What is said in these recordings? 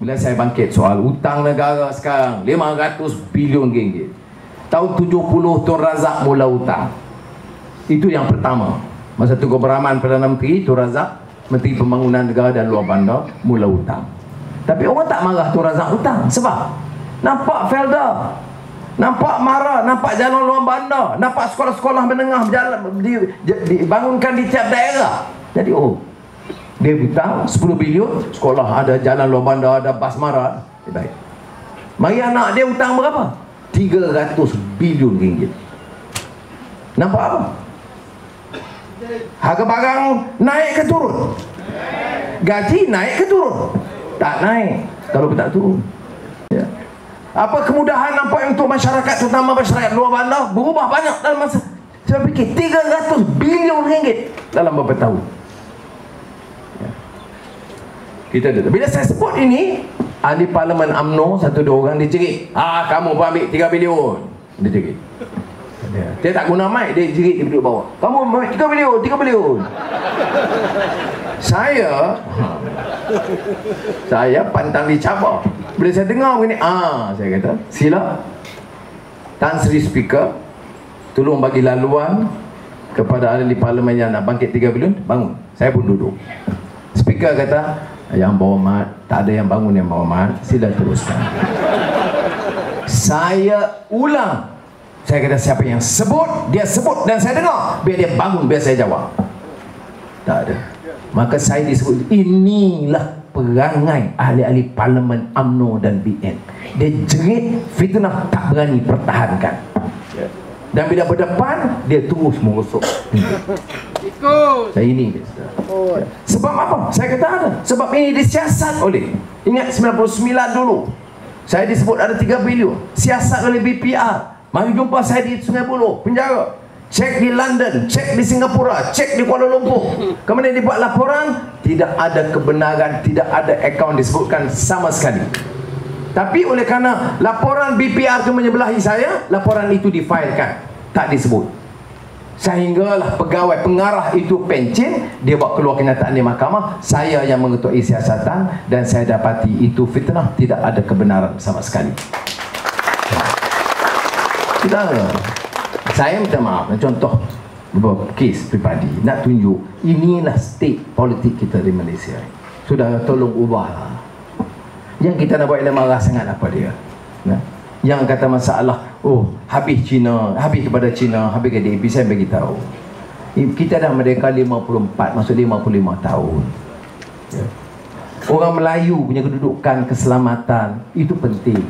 Bila saya bangkit soal hutang negara sekarang 500 bilion ringgit. Tahun 70 Tun Razak mula hutang. Itu yang pertama. Masa Tunku Abdul Perdana Menteri, Tun Razak Menteri Pembangunan Negara dan Luar Bandar mula hutang. Tapi orang tak marah Tun Razak hutang. Sebab nampak Felda, nampak marah, nampak jalan luar bandar, nampak sekolah-sekolah menengah dibangunkan di tiap daerah. Jadi dia hutang 10 bilion, sekolah ada, jalan luar bandar ada, bas marah. Baik. Mari anak dia hutang berapa? 300 bilion ringgit. Nampak apa? Harga barang naik ke turun? Gaji naik ke turun? Tak naik kalau tak turun. Ya. Apa kemudahan nampak untuk masyarakat, terutama masyarakat luar bandar, berubah banyak dalam masa. Saya fikir 300 bilion ringgit dalam beberapa tahun. Ya. Kita ada. Bila saya sebut ini, ahli Parlimen UMNO 1-2 orang dijerit. Kamu pun ambil 3 bilion. Dia jerit. Dia tak guna mic, dia jerit, dia duduk bawah. Kamu ambil 3 bilion, 3 bilion. Saya pantang dicabar. Bila saya dengar begini, saya kata, sila Tan Sri Speaker, tolong bagi laluan kepada ahli parlimen yang nak bangkit 3 bilion, bangun. Saya pun duduk. Speaker kata, yang berhormat, tak ada yang bangun yang berhormat, sila teruskan. Saya ulang. Saya kata, siapa yang sebut, dia sebut dan saya dengar. Biar dia bangun, biar saya jawab. Tak ada. Maka saya disebut, inilah perangai ahli-ahli parlimen UMNO dan BN. Dia jerit, fitnah, tak berani pertahankan. Dan bila berdepan, dia terus merosot. Saya ini dia. Sebab apa? Saya kata ada. Sebab ini disiasat oleh, ingat 99 dulu, saya disebut ada 3 bilion, siasat oleh BPR. Mari jumpa saya di Sungai Buloh, penjara. Cek di London, cek di Singapura, cek di Kuala Lumpur. Kemudian dibuat laporan, tidak ada kebenaran, tidak ada akaun disebutkan sama sekali. Tapi oleh kerana laporan BPR itu menyebelahi saya, laporan itu difailkan, tak disebut. Sehinggalah pegawai pengarah itu pencin, dia buat keluar kenyataan di mahkamah, saya yang mengetuai siasatan, dan saya dapati itu fitnah, tidak ada kebenaran sama sekali. Tidak. Saya minta maaf, contoh beberapa kes pribadi nak tunjuk inilah state politik kita di Malaysia. Sudah, tolong ubahlah. Yang kita nak buat dia marah sangat apa dia? Nah, yang kata masalah, habis Cina, habis kepada Cina, habis ke DAP, saya bagi tahu. Kita dah merdeka 54, masuk 55 tahun. Ya. Orang Melayu punya kedudukan, keselamatan itu penting.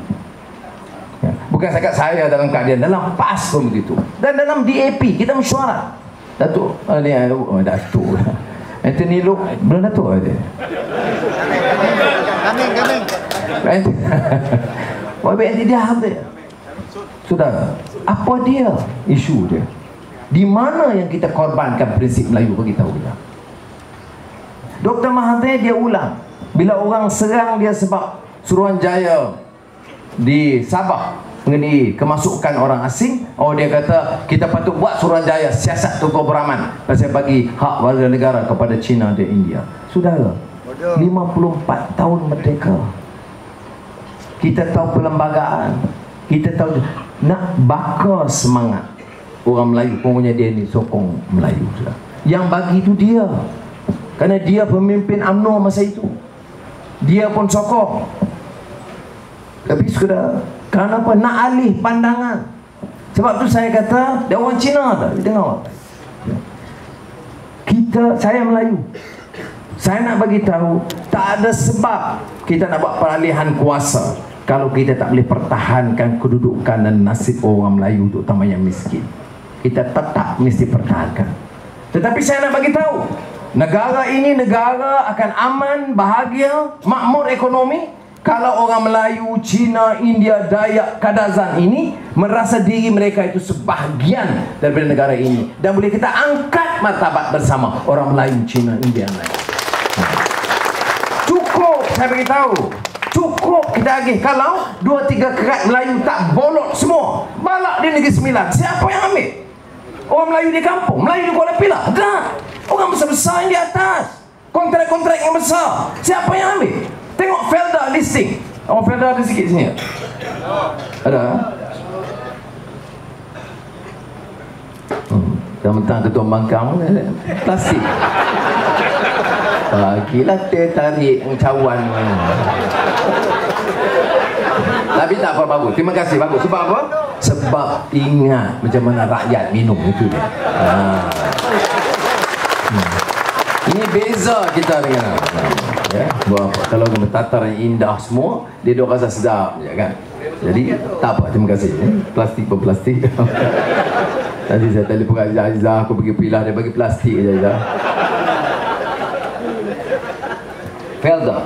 Ya. Bukan cakap saya dalam keadaan, dalam PAS pun begitu. Dan dalam DAP kita mesyuarat. Datuk, Datuk Anthony Look, belum Datuk ada. Anthony dia dia. Sudah, apa dia isu dia? Di mana yang kita korbankan prinsip Melayu, bagi tahu kita. Dr. Mahathir dia ulang. Bila orang serang dia sebab Suruhanjaya di Sabah mengenai kemasukan orang asing, dia kata kita patut buat Suruhanjaya siasat Tunku Abdul Rahman pasal bagi hak warga negara kepada China dan India. Saudara, 54 tahun merdeka, kita tahu perlembagaan, kita tahu nak bakar semangat orang Melayu. Pokoknya dia ni sokong Melayu sudah. Yang bagi itu dia, kerana dia pemimpin UMNO masa itu, dia pun sokong. Tapi sudah, kenapa nak alih pandangan? Sebab tu saya kata, dia orang Cina dah, dengar. Saya Melayu, saya nak bagi tahu, tak ada sebab kita nak buat peralihan kuasa kalau kita tak boleh pertahankan kedudukan dan nasib orang Melayu, terutama yang miskin. Kita tetap mesti pertahankan. Tetapi saya nak bagi tahu, negara ini negara akan aman, bahagia, makmur ekonomi kalau orang Melayu, Cina, India, Dayak, Kadazan ini merasa diri mereka itu sebahagian daripada negara ini, dan boleh kita angkat martabat bersama orang Melayu, Cina, India dan lain. Cukup, saya beritahu, cukup kita agih. Kalau 2-3 kerat Melayu tak bolot semua, balak di Negeri Sembilan, siapa yang ambil? Orang Melayu di kampung, Melayu di Kuala Pilah? Tak. Orang besar-besar yang di atas, kontrak-kontrak yang besar, siapa yang ambil? Tengok Felda listing. Oh, Felda ada sikit sini. Ada. Mentang ketua bangkang plastik. Bagilah tarik cawan. Tapi tak apa, bagus. Terima kasih, bagus. Sebab apa? Sebab ingat macam mana rakyat minum itu dia. Ini beza kita dengan ya, kalau tataran indah semua, dia dok rasa sedap je kan. Jadi tak apa, terima kasih. Plastik berplastik. Tadi saya telefon Aizah, aku pergi pilah, dia bagi plastik je Aizah. Felda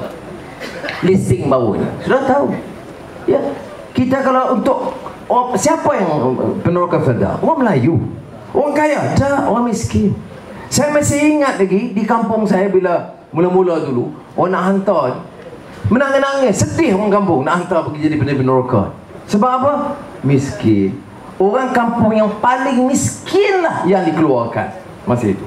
listing baru ni sudah tahu ya. Kita kalau untuk siapa yang peneroka Felda? Orang Melayu, orang kaya, orang miskin. Saya masih ingat lagi di kampung saya bila mula-mula dulu orang nak hantar, menangis-nangis, sedih orang kampung nak hantar pergi jadi peneroka. Sebab apa? Miskin. Orang kampung yang paling miskin lah yang dikeluarkan masa itu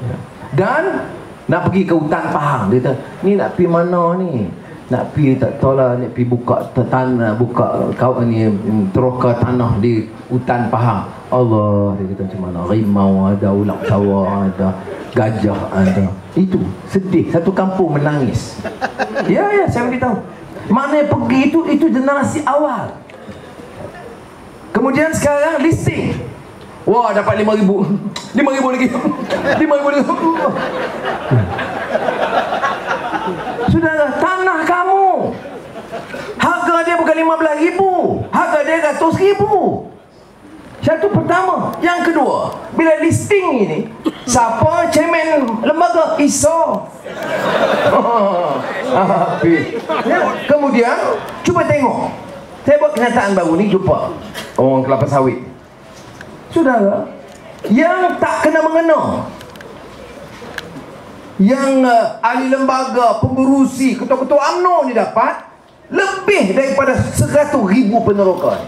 ya. Dan nak pergi ke hutan Pahang, dia kata, ni nak pergi mana ni? Nak pergi tak tahu lah, nak pergi buka tanah, buka kau ni teroka tanah di hutan Pahang. Allah, dia kata macam mana? Rimau ada, ulat sawah ada, gajah ada. Itu sedih, satu kampung menangis. Ya, saya beritahu. Mana pergi itu generasi awal. Kemudian sekarang listing. Wah, dapat 5,000. 5,000 lagi. 5,000 lagi. Saudara, tanah kamu harga dia bukan 15,000, harga dia 100,000. Satu pertama. Yang kedua, bila listing ini, siapa chairman lembaga? ISO. Kemudian cuba tengok. Saya buat kenyataan baru ni, jumpa orang kelapa sawit. Saudara, yang tak kena mengena, yang ahli lembaga, pemberusi, ketua-ketua UMNO ni dapat lebih daripada 100,000 peneroka.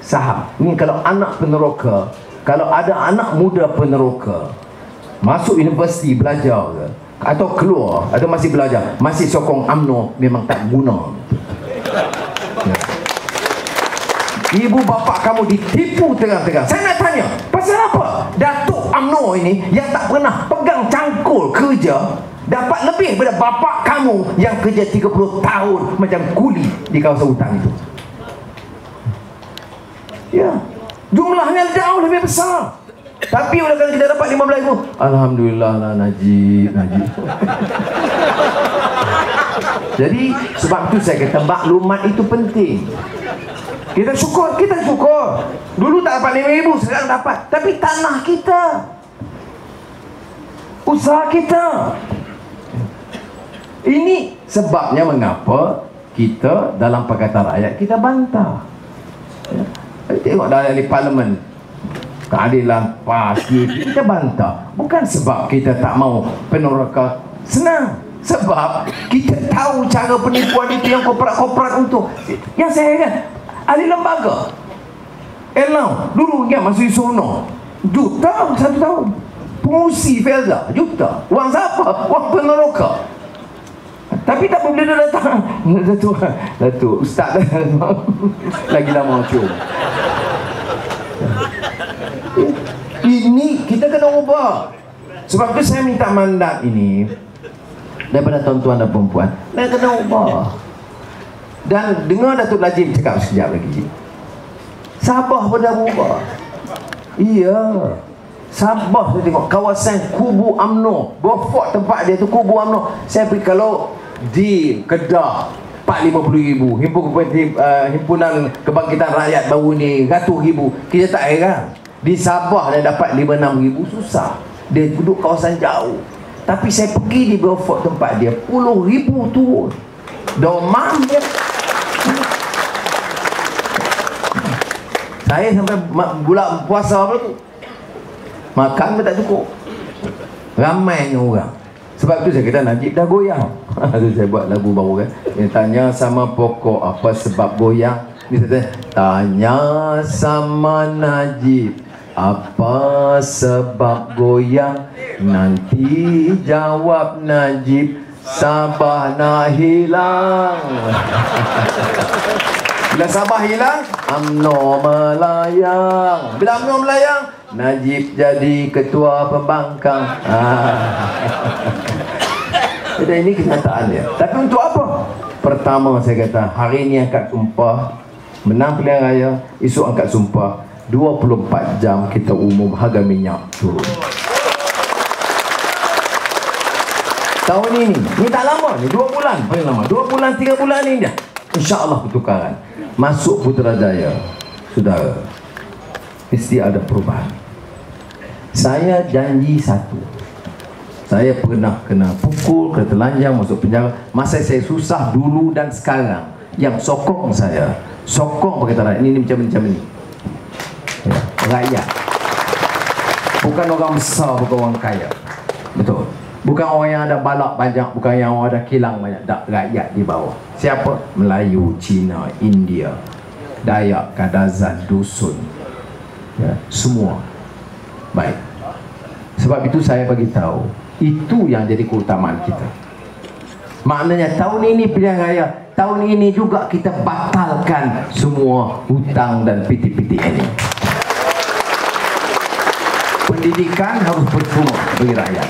Saham. Ni kalau anak peneroka, kalau ada anak muda peneroka masuk universiti belajar ke, atau keluar, atau masih belajar, masih sokong UMNO, memang tak guna. Ibu bapa kamu ditipu terang-terang. Saya nak tanya, pasal apa Datuk UMNO ini yang tak pernah pegang cangkul kerja dapat lebih daripada bapa kamu yang kerja 30 tahun macam kuli di kawasan hutan itu? Ya, jumlahnya jauh lebih besar. Tapi oleh kerana kita dapat 15,000, alhamdulillah lah, Najib. Jadi sebab itu saya kata maklumat itu penting. Kita syukur. Dulu tak dapat 5,000, sekarang dapat. Tapi tanah kita, usaha kita. Ini sebabnya mengapa kita dalam Pakatan Rakyat kita bantah. Tengok dalam parlimen, keadilan pasti kita bantah. Bukan sebab kita tak mau peneroka, senang. Sebab kita tahu cara penipuan itu yang korporat-korporat untuk. Yang saya kan, ahli lembaga Elang dulu ingat masuk Isono, juta 1 tahun. Pengurusi Felda, juta. Wang siapa? Wang peneroka. Tapi tak boleh dia datang. Datuk Ustaz lagi lama cium. Ini kita kena ubah. Sebab tu saya minta mandat ini daripada tuan-tuan dan perempuan, saya kena ubah. Dan dengar Datuk Najib cakap sekejap lagi, Sabah pun dah berubah. Iya, Sabah saya tengok kawasan kubu UMNO, Beaufort tempat dia tu kubu UMNO. Saya pergi, kalau di Kedah 450,000, himpunan kebangkitan rakyat baru ni 100,000, kita tak heran. Di Sabah dia dapat 56,000, susah. Dia duduk kawasan jauh. Tapi saya pergi di Beaufort tempat dia 10,000 turun. Domam dia. Saya sampai bulan puasa apa tu, makan pun tak cukup. Ramainya orang. Sebab tu saya kata Najib dah goyang. Tu saya buat lagu baru kan. Dia tanya sama pokok apa sebab goyang. Ni saya tanya sama Najib apa sebab goyang. Nanti jawab Najib Sabah nak hilang. Bila Sabah hilang, UMNO melayang. Bila UMNO melayang, Najib jadi ketua pembangkang. Jadi ini kenyataan dia. Tapi untuk apa? Pertama saya kata, hari ini angkat sumpah, menang pilihan raya, esok angkat sumpah, 24 jam kita umum harga minyak turun. Tahun ini tak lama ni, 2 bulan paling lama, 2 bulan, 3 bulan ni dah, insya-Allah pertukaran. Masuk Putrajaya, saudara, mesti ada perubahan. Saya janji satu, saya pernah kena pukul, kena telanjang, masuk penjara. Masa saya susah dulu dan sekarang, yang sokong saya, sokong perkataan ini macam ni ya, rakyat. Bukan orang besar, bukan orang kaya. Betul. Bukan orang yang ada balak banyak, bukan yang orang ada kilang banyak. Tak, rakyat di bawah. Siapa? Melayu, Cina, India, Dayak, Kadazan, Dusun, ya, semua. Baik. Sebab itu saya bagi tahu, itu yang jadi keutamaan kita. Maknanya tahun ini pilihan raya, tahun ini juga kita batalkan semua hutang dan PTPTN ini. Pendidikan harus percuma bagi rakyat.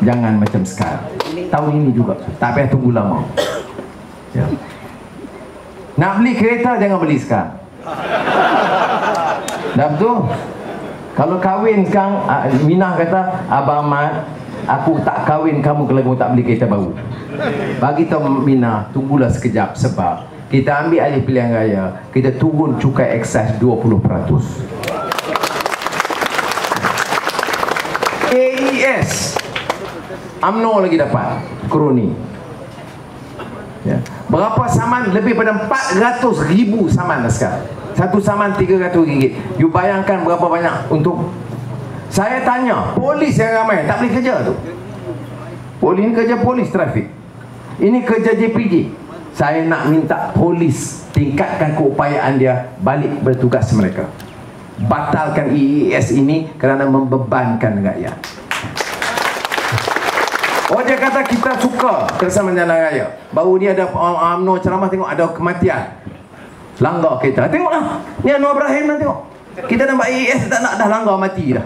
Jangan macam sekarang. Tahun ini juga. Tak payah tunggu lama. Ya. Nak beli kereta jangan beli sekarang. Dah betul? Kalau kahwin sekarang, Minah kata, Abang Ahmad, aku tak kahwin kamu kalau kamu tak beli kereta baru. Bagi tahu Minah, tunggulah sekejap sebab kita ambil alih pilihan raya, kita turun cukai eksas 20%. AES UMNO lagi dapat kroni ya. Berapa saman? Lebih pada 400,000 saman dah sekarang. Satu saman RM300. You bayangkan berapa banyak untuk. Saya tanya, polis yang ramai tak boleh kerja tu. Polis ni kerja polis trafik, ini kerja JPJ. Saya nak minta polis tingkatkan keupayaan dia balik bertugas mereka. Batalkan EES ini kerana membebankan rakyat. Oh, dia kata kita suka kesamaan jalan raya. Baru ni ada UMNO ceramah, tengok ada kematian, langgar kita. Tengoklah, ni Anwar Ibrahim lah, tengok. Kita nampak EES tak nak dah langgar, mati dah.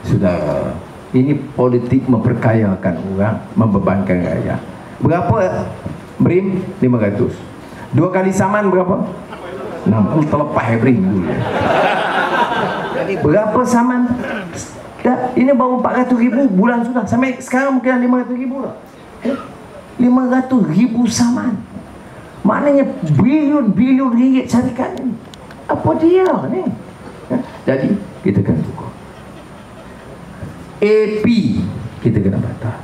Saudara, ini politik memperkayakan orang, membebankan rakyat. Berapa BRIM? 500. 2 kali saman berapa? 60 terlepas BRIM dulu. Berapa saman? Dah, ini baru 400,000 bulan sudah. Sampai sekarang mungkin 500,000 lah. 500,000 saman. Maknanya bilion-bilion ringgit carikan ni. Apa dia ni? Jadi kita kena tukar. AP kita kena batal.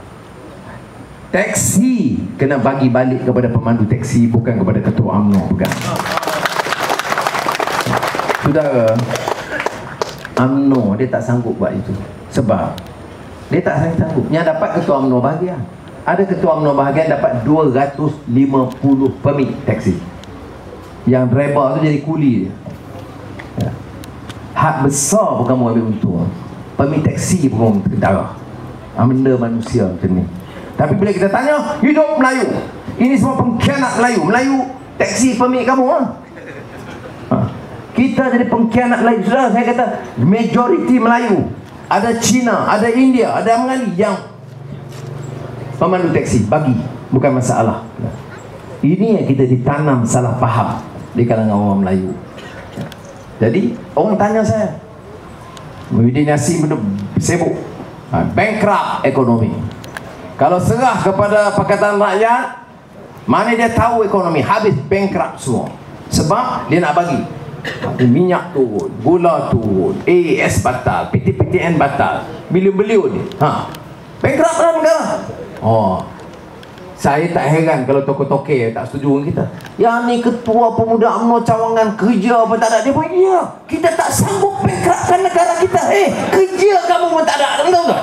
Taksi kena bagi balik kepada pemandu taksi, bukan kepada ketua UMNO, bukan. Saudara, UMNO dia tak sanggup buat itu. Sebab dia tak sanggup. Yang dapat ketua UMNO bahagian. Ada ketua UMNO bahagian dapat 250 permit taksi. Yang driver tu jadi kuli dia. Ya. Hak besar pun kamu ambil untung. Permit taksi pun darah. Benda manusia macam ni. Tapi bila kita tanya, hidup Melayu, ini semua pengkhianat Melayu. Melayu taksi permit kamu ha? Kita jadi pengkhianat Melayu. Sudah saya kata majoriti Melayu. Ada Cina, ada India, ada Melayu yang pemandu taksi bagi, bukan masalah. Ini yang kita ditanam salah faham di kalangan orang Melayu. Jadi orang tanya saya, Muhyiddin Yassin sibuk, bankrupt ekonomi. Kalau serah kepada Pakatan Rakyat, mana dia tahu ekonomi, habis bankrupt semua. Sebab dia nak bagi minyak turun, gula turun, AES batal, PTPTN batal, bilion-bilion ni. Bankrupt lah negara. Oh, saya tak heran kalau tokoh-tokoh tak setuju dengan kita. Yang ni ketua pemuda UMNO cawangan kerja apa tak ada. Dia pun iya, kita tak sanggup bankruptkan negara kita. Kerja kamu pun tak ada, tahu tak?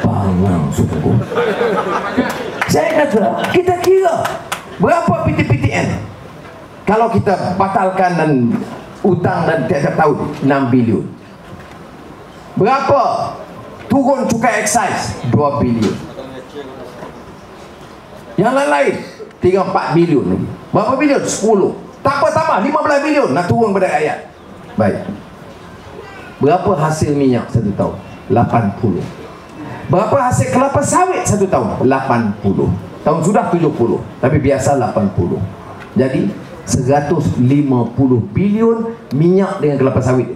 Bangang sungguh. Saya kata, kita kira berapa PTPTN kalau kita batalkan dan utang dan tiap-tiap tahun 6 bilion. Berapa turun cukai excise 2 bilion. Yang lain-lain 3-4 bilion lagi. Berapa bilion? 10. Tak apa, tambah 15 bilion nak turun pada rakyat. Baik. Berapa hasil minyak 1 tahun? 80. Berapa hasil kelapa sawit 1 tahun? 80. Tahun sudah 70, tapi biasa 80. Jadi 150 bilion minyak dengan kelapa sawit.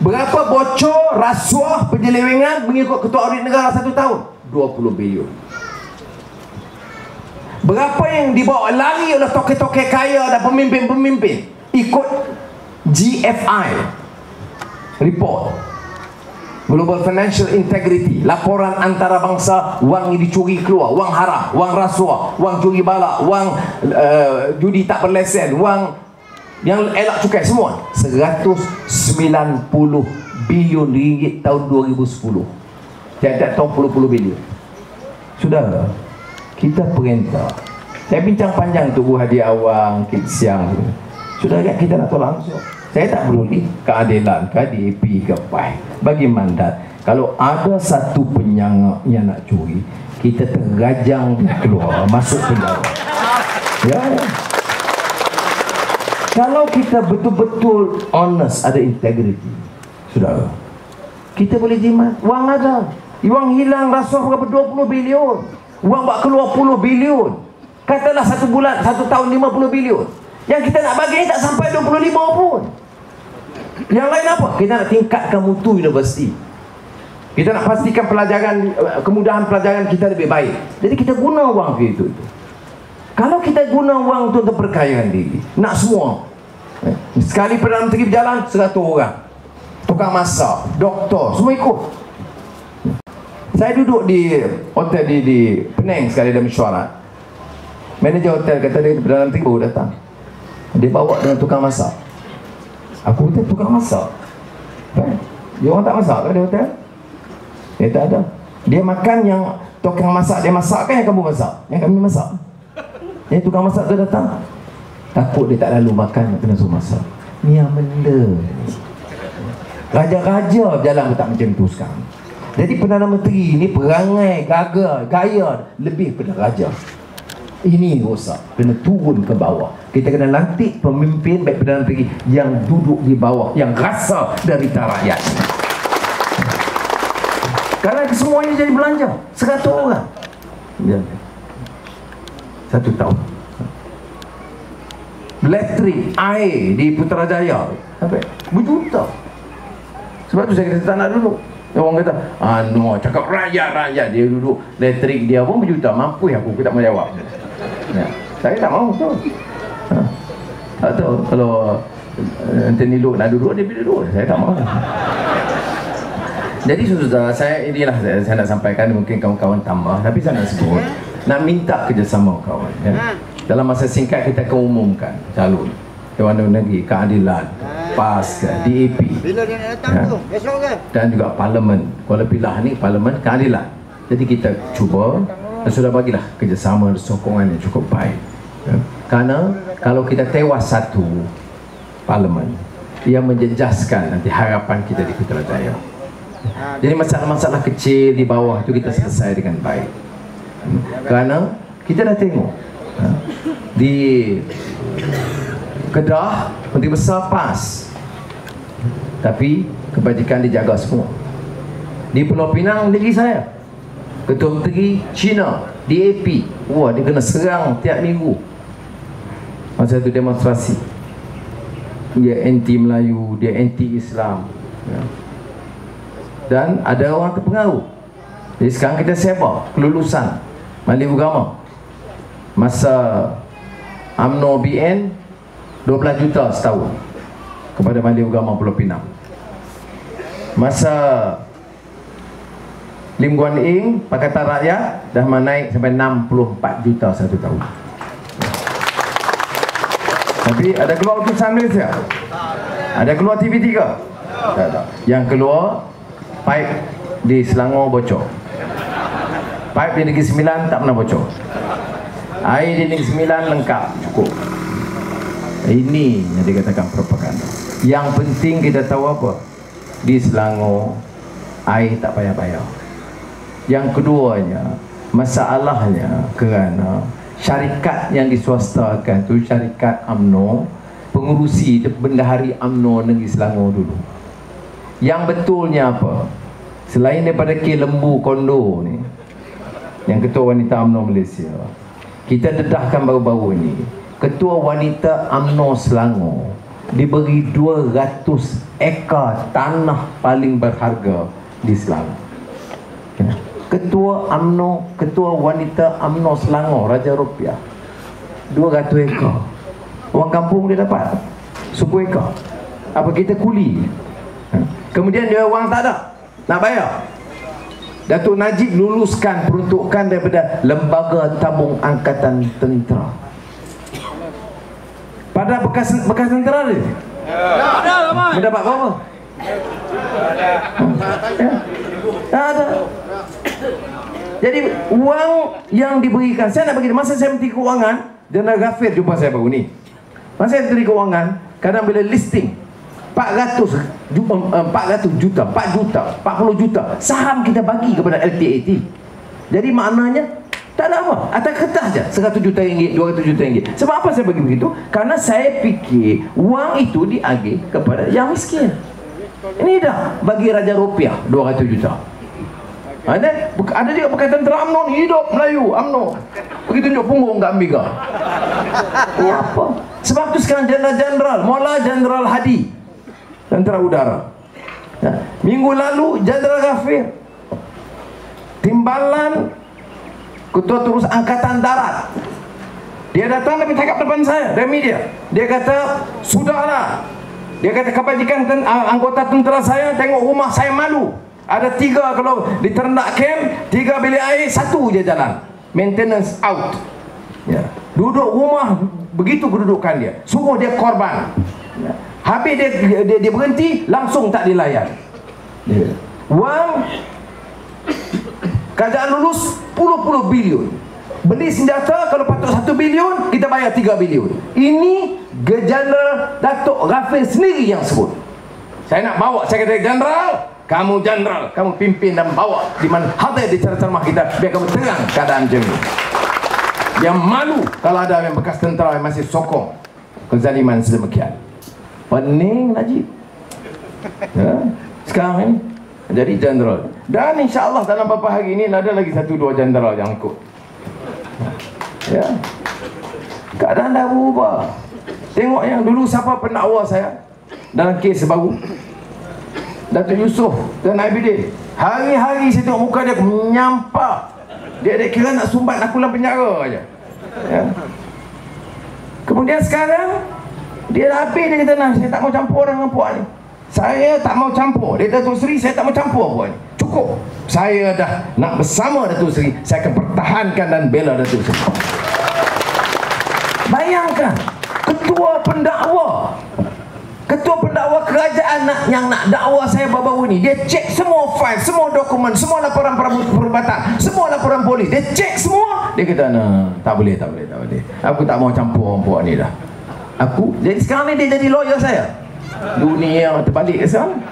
Berapa bocor, rasuah, penyelewengan mengikut ketua audit negara 1 tahun? 20 bilion. Berapa yang dibawa lari oleh toke-toke kaya dan pemimpin-pemimpin ikut GFI report, Global Financial Integrity, laporan antarabangsa, wang yang dicuri keluar, wang haram, wang rasuah, wang curi balak, wang judi tak berlesen, wang yang elak cukai, semua 190 bilion ringgit tahun 2010. Tiap-tiap tahun puluh-puluh bilion. Saudara, kita perintah. Saya bincang panjang tubuh hadiah awang, siang. Saudara, kita nak tolak langsung. Saya tak peduli keadilan ke DAP ke PAI. Bagi mandat, kalau ada satu penyangga yang nak curi, kita tergajang dia keluar, masuk penjara. Ya. Kalau kita betul-betul honest, ada integriti, saudara, kita boleh jimat. Wang ada, wang hilang rasuah berapa? 20 bilion. Wang buat keluar 10 bilion. Katalah 1 bulan, 1 tahun 50 bilion. Yang kita nak bagi ni tak sampai 25 pun. Yang lain apa? Kita nak tingkatkan mutu universiti. Kita nak pastikan pelajaran, kemudahan pelajaran kita lebih baik. Jadi kita guna wang itu. Kalau kita guna wang tu untuk perkayaan diri, nak semua. Sekali Perdana Menteri berjalan, 100 orang. Tukang masak, doktor, semua ikut. Saya duduk di hotel di Penang sekali ada mesyuarat. Manager hotel kata dia Perdana Menteri baru datang. Dia bawa dengan tukang masak. Aku kata tukang masak. Dia orang tak masak ke di hotel? Dia tak ada. Dia makan yang tukang masak dia masak kan, yang kamu masak, yang kami masak. Yang tukang masak tu datang, takut dia tak lalu makan, kena suruh masak. Ni yang benda. Raja-raja berjalan tak macam tu sekarang. Jadi Perdana Menteri ni perangai gaya lebih pada raja. Ini rosak. Kena turun ke bawah. Kita kena lantik pemimpin baik Perdana Menteri yang duduk di bawah, yang rasa derita rakyat. Karena semuanya jadi belanja 100 orang. 1 tahun. Elektrik, air di Putrajaya sampai berjuta. Sebab tu saya kata tak nak duduk. Orang kata, no, cakap rakyat. Dia duduk elektrik dia pun berjuta. Mampu aku tak mau jawab. Ya. Saya tak mahu tu. Tak tahu kalau Anthony Loke nak duduk, dia pergi duduk. Saya tak mahu. Jadi saudara, inilah saya nak sampaikan. Mungkin kawan-kawan tambah, tapi saya nak sebut, nak minta kerjasama kawan, ya. Dalam masa singkat kita akan umumkan calon Dewan Negeri, Keadilan, PAS, DAP, bila dia nak datang, ya, tu besok ke? Dan juga Parlimen Kuala Pilah ni, Parlimen Keadilan. Jadi kita cuba dan sudah bagilah kerjasama dan sokongan yang cukup baik, ya. Kerana kalau kita tewas satu Parlimen, ia menjejaskan nanti harapan kita di Putrajaya. Jadi masalah-masalah kecil di bawah itu kita selesai dengan baik. Kerana kita dah tengok, ya, di Kedah Menteri Besar PAS, tapi kebajikan dijaga semua. Di Pulau Pinang negeri saya, Ketua Menteri Cina DAP, wah, dia kena serang tiap minggu. Masa itu demonstrasi, dia anti Melayu, dia anti Islam, ya. Dan ada orang terpengaruh. Jadi sekarang kita sebar kelulusan Mahli Ugama. Masa UMNO BN 12 juta setahun kepada Mahli Ugama Pulau Pinang. Masa Lim Guan Eng Pakatan Rakyat dah menaik sampai 64 juta satu tahun. Tapi ada keluar utusan Malaysia? Ada keluar TV3? Tak ada. Yang keluar pipe di Selangor bocor, pipe di Negeri Sembilan tak pernah bocor, air di Negeri Sembilan lengkap, cukup. Ini yang dikatakan propaganda. Yang penting kita tahu apa? Di Selangor air tak payah bayar. Yang keduanya, masalahnya kerana syarikat yang diswastakan tu syarikat UMNO, pengurusi bendahari UMNO Negeri Selangor dulu. Yang betulnya apa? Selain daripada Lembu Kondo ni, yang Ketua Wanita UMNO Malaysia, kita dedahkan baru-baru ni, Ketua Wanita UMNO Selangor diberi 200 ekar tanah paling berharga di Selangor. Ketua UMNO, Ketua Wanita UMNO Selangor, Raja Rupiah, 200 ekar. Orang kampung dia dapat 10 ekar. Apa kita kuli? Kemudian dia wang tak ada, nak bayar. Datuk Najib luluskan peruntukan daripada Lembaga Tabung Angkatan Tentera. Pada bekas tentera dia. Mendapat berapa? Tak ada. Jadi wang yang diberikan, saya nak bagi masa saya Menteri Kewangan, Jeneral Ghafir jumpa saya baru ni. Masa saya Menteri Kewangan, kadang bila listing 400 juta, 4 juta, 40 juta saham kita bagi kepada LTAT. Jadi maknanya tak ada apa, atas kertas je 100 juta ringgit, 200 juta ringgit. Sebab apa saya bagi begitu? Karena saya fikir wang itu diagih kepada yang miskin. Ini dah bagi Raja Rupiah 200 juta. Ada juga bekas tentera UMNO ni, hidup Melayu UMNO. Pergi tunjuk punggung kat Amiga. Ini apa? Sebab tu sekarang Jeneral-Jeneral, mula Jeneral Hadi, Tentera Udara. Minggu lalu Jeneral Ghafir, Timbalan, Ketua Terus Angkatan Darat, dia datang dan cakap depan saya dari media. Dia kata, sudahlah. Dia kata kebajikan anggota tentera saya, tengok rumah saya malu. Ada 3 kalau diterendak camp, 3 bilik air, 1 je jalan. Maintenance out. Ya. Duduk rumah begitu kedudukan dia. Suruh dia korban. Ya. Habis dia berhenti, langsung tak dilayan. Ya. Wang kerajaan lulus puluh-puluh bilion. Beli senjata kalau patut 1 bilion, kita bayar 3 bilion. Ini Jeneral Datuk Ghafir sendiri yang sebut. Saya nak bawa Sekretari Jeneral, kamu Jeneral, kamu pimpin dan bawa di mana hadir di ceramah kita, biar kamu terang keadaan macam ni. Dia malu kalau ada yang bekas tentera yang masih sokong kezaliman sedemikian. Pening Najib. Ya, sekarang ini jadi Jeneral. Dan insya-Allah dalam beberapa hari ini ada lagi 1-2 Jeneral yang ikut. Ya. Keadaan dah berubah. Tengok yang dulu siapa pendakwa saya dalam kes baru, Datuk Yusof dan Aibidin. Hari-hari saya tengok muka dia menyampak. Dia kira nak sumbat aku dalam penjara aja. Ya. Kemudian sekarang dia dah habis, dia kata, nah, saya tak mau campur dengan puak ni. Saya tak mau campur. Dia Datuk Seri, saya tak mau campur puak ni. Cukup. Saya dah nak bersama Datuk Seri. Saya akan pertahankan dan bela Datuk Seri. Bayangkan, ketua pendakwa kerajaan yang nak dakwa saya baru-baru ni, dia cek semua fail, semua dokumen, semua laporan perubatan, semua laporan polis, dia cek semua. Dia kata, nah, tak boleh. Aku tak mau campur puak ni dah. Jadi sekarang ni dia jadi lawyer saya. Dunia terbalik sekarang.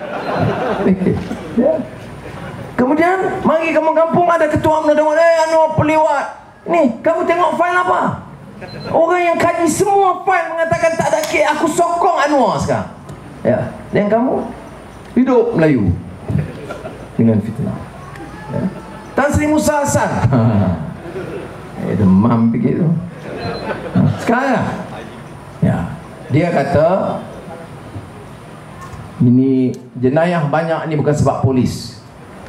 Ya. Kemudian mari kampung-kampung ada ketua UMNO tengok, Anwar pelewat. Ni, kamu tengok fail apa? Orang yang kaji semua fail mengatakan tak ada kes, aku sokong Anwar sekarang. Ya, dan kamu hidup Melayu dengan fitnah. Ya. Tan Sri Musa Hassan. Demam begitu. Sekarang ya, dia kata ini jenayah banyak ni bukan sebab polis,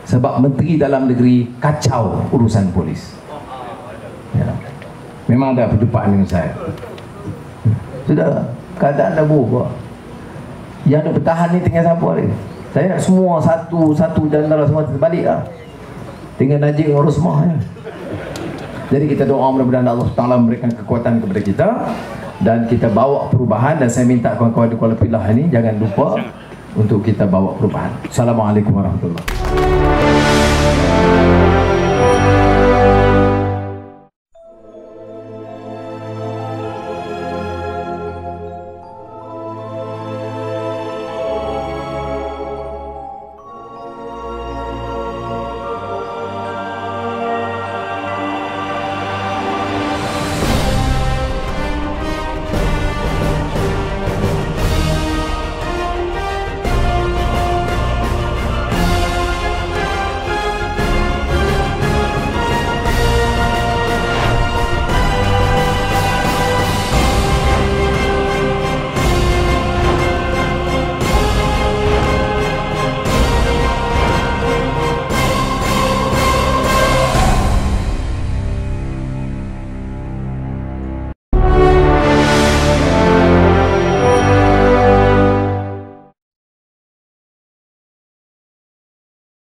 sebab Menteri Dalam Negeri kacau urusan polis. Ya. Memang dah perjumpaan dengan saya. Sudah, keadaan dah berubah. Yang nak bertahan ni tinggal siapa ni? Saya nak semua satu Jeneral semua terbalik lah. Tinggal Najib urus semua ya. Jadi kita doa mudah-mudahan Allah Ta'ala memberikan kekuatan kepada kita dan kita bawa perubahan. Dan saya minta kawan-kawan di Kuala Pilah ni jangan lupa untuk kita bawa perubahan. Assalamualaikum warahmatullahi wabarakatuh.